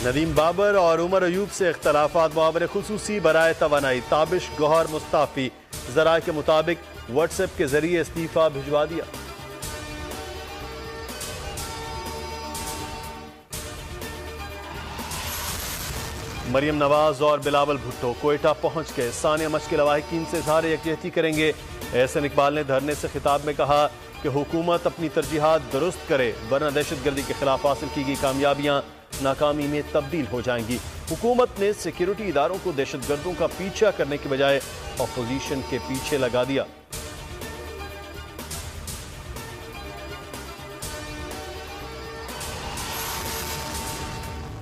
नदीम बाबर और उमर अयूब से इख्तलाफात मुआवरे खुसूसी बराए तवानाई ताबिश गौहर मुस्ताफी जराए के मुताबिक व्हाट्सएप के जरिए इस्तीफा भिजवा दिया। मरियम नवाज और बिलावल भुट्टो कोयटा पहुंच गए। सानिया मच के लवाहिकीन से इजहार यकजहती करेंगे। एहसन इकबाल ने धरने से खिताब में कहा कि हुकूमत अपनी तरजीहात दुरुस्त करे वरना दहशतगर्दी के खिलाफ हासिल की गई कामयाबियां नाकामी में तब्दील हो जाएंगी। हुकूमत ने सिक्योरिटी इदारों को दहशतगर्दों का पीछा करने के बजाय अपोजिशन के पीछे लगा दिया।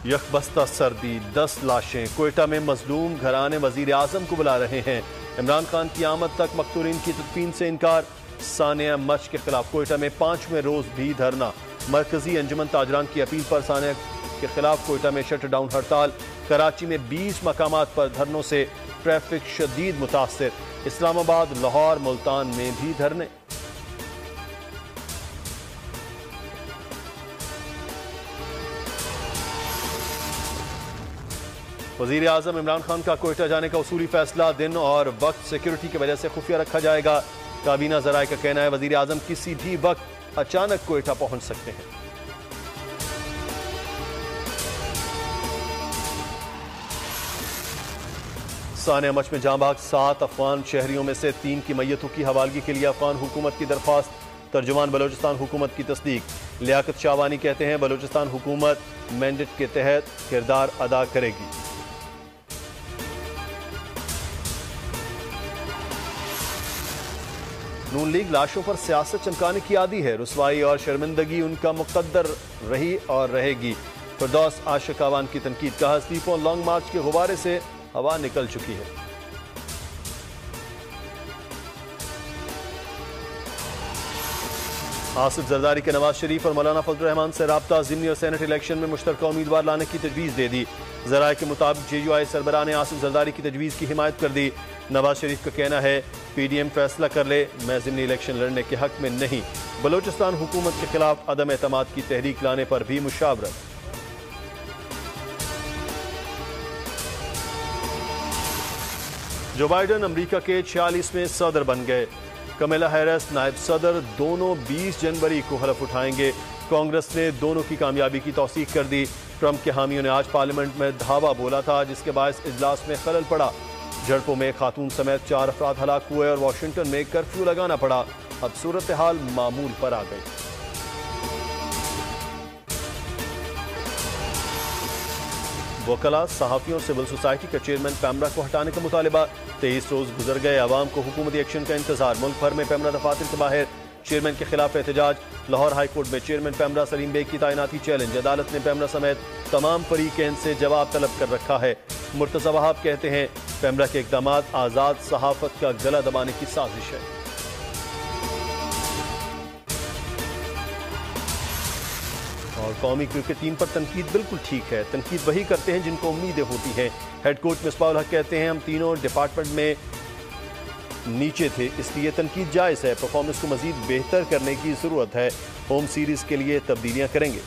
यकबस्ता सर्दी, 10 लाशें। कोयटा में मजलूम घराने वजीर आजम को बुला रहे हैं। इमरान खान की आमद तक मकतूलीन की तदफीन से इनकार। सानिया मच के खिलाफ कोयटा में 5वें रोज भी धरना। मरकजी अंजुमन ताजरान की अपील पर सानिया के खिलाफ कोयटा में शटडाउन हड़ताल। कराची में 20 मकामात पर धरनों से ट्रैफिक शदीद मुतासर। इस्लामाबाद, लाहौर, मुल्तान में भी धरने। वजीर आजम इमरान खान का कोयटा जाने का उसूली फैसला दिन और वक्त सिक्योरिटी की वजह से खुफिया रखा जाएगा। काबीना जराए का कहना है वजीर आजम किसी भी वक्त अचानक कोयटा पहुंच सकते हैं। सानिया मच में जांबाग 7 अफगान शहरियों में से 3 की मैयतों की हवालगी के लिए अफगान हुकूमत की दरख्वास्त। तर्जुमान बलोचिस्तान हुकूमत की तस्दीक। लियाकत शाहवानी कहते हैं बलोचिस्तान हुकूमत मैंडेट के तहत किरदार अदा करेगी। नून लीग लाशों पर सियासत चमकाने की आदी है। रुसवाई और शर्मिंदगी उनका मुकद्दर रही और रहेगी। फिरदौस आशिक आवान की तनकीद। कहा इस्तीफों लॉन्ग मार्च के गुब्बारे से हवा निकल चुकी है। आसिफ जरदारी के नवाज शरीफ और मौलाना फजल रहमान से राब्ता। ज़िमनी और सेनेट इलेक्शन में मुश्तरका उम्मीदवार लाने की तजवीज़ दे दी। ज़राए के मुताबिक JUI सरबराह ने आसिफ जरदारी की तजवीज़ की हिमायत कर दी। नवाज शरीफ का कहना है PDM फैसला कर ले, मैं ज़िमनी इलेक्शन लड़ने के हक में नहीं। बलोचिस्तान हुकूमत के खिलाफ अदम एतमाद की तहरीक लाने पर भी मुशावरत। जो बाइडन अमरीका के 46वें सदर बन गए। कमला हैरिस नायब सदर दोनों 20 जनवरी को हलफ उठाएंगे। कांग्रेस ने दोनों की कामयाबी की तौसीक कर दी। ट्रंप के हामियों ने आज पार्लियामेंट में धावा बोला था जिसके बायस इजलास में खलल पड़ा। झड़पों में खातून समेत 4 अफराद हलाक हुए और वाशिंगटन में कर्फ्यू लगाना पड़ा। अब सूरत हाल मामूल पर आ गई। वकला, सहाफियों, सिविल सोसाइटी का चेयरमैन पैमरा को हटाने का मुतालिबा। 23 रोज गुजर गए, आवाम को हुकूमती एक्शन का इंतजार। मुल्क भर में पैमरा दफातर के बाहर चेयरमैन के खिलाफ एहतजाज। लाहौर हाई कोर्ट में चेयरमैन पैमरा सलीम बेग की तैनाती चैलेंज। अदालत ने पैमरा समेत तमाम फरीकैन से जवाब तलब कर रखा है। मुर्तज़ा वहाब कहते हैं पैमरा के इक़दाम आज़ाद सहाफत का गला दबाने की साजिश है। और कौमी क्रिकेट टीम पर तनकीद बिल्कुल ठीक है। तनकीद वही करते हैं जिनको उम्मीदें होती हैं। हेड कोच मिसबाहुल हक कहते हैं हम तीनों डिपार्टमेंट में नीचे थे इसलिए तनकीद जायज़ है। परफॉर्मेंस को मजीद बेहतर करने की ज़रूरत है। होम सीरीज़ के लिए तब्दीलियां करेंगे।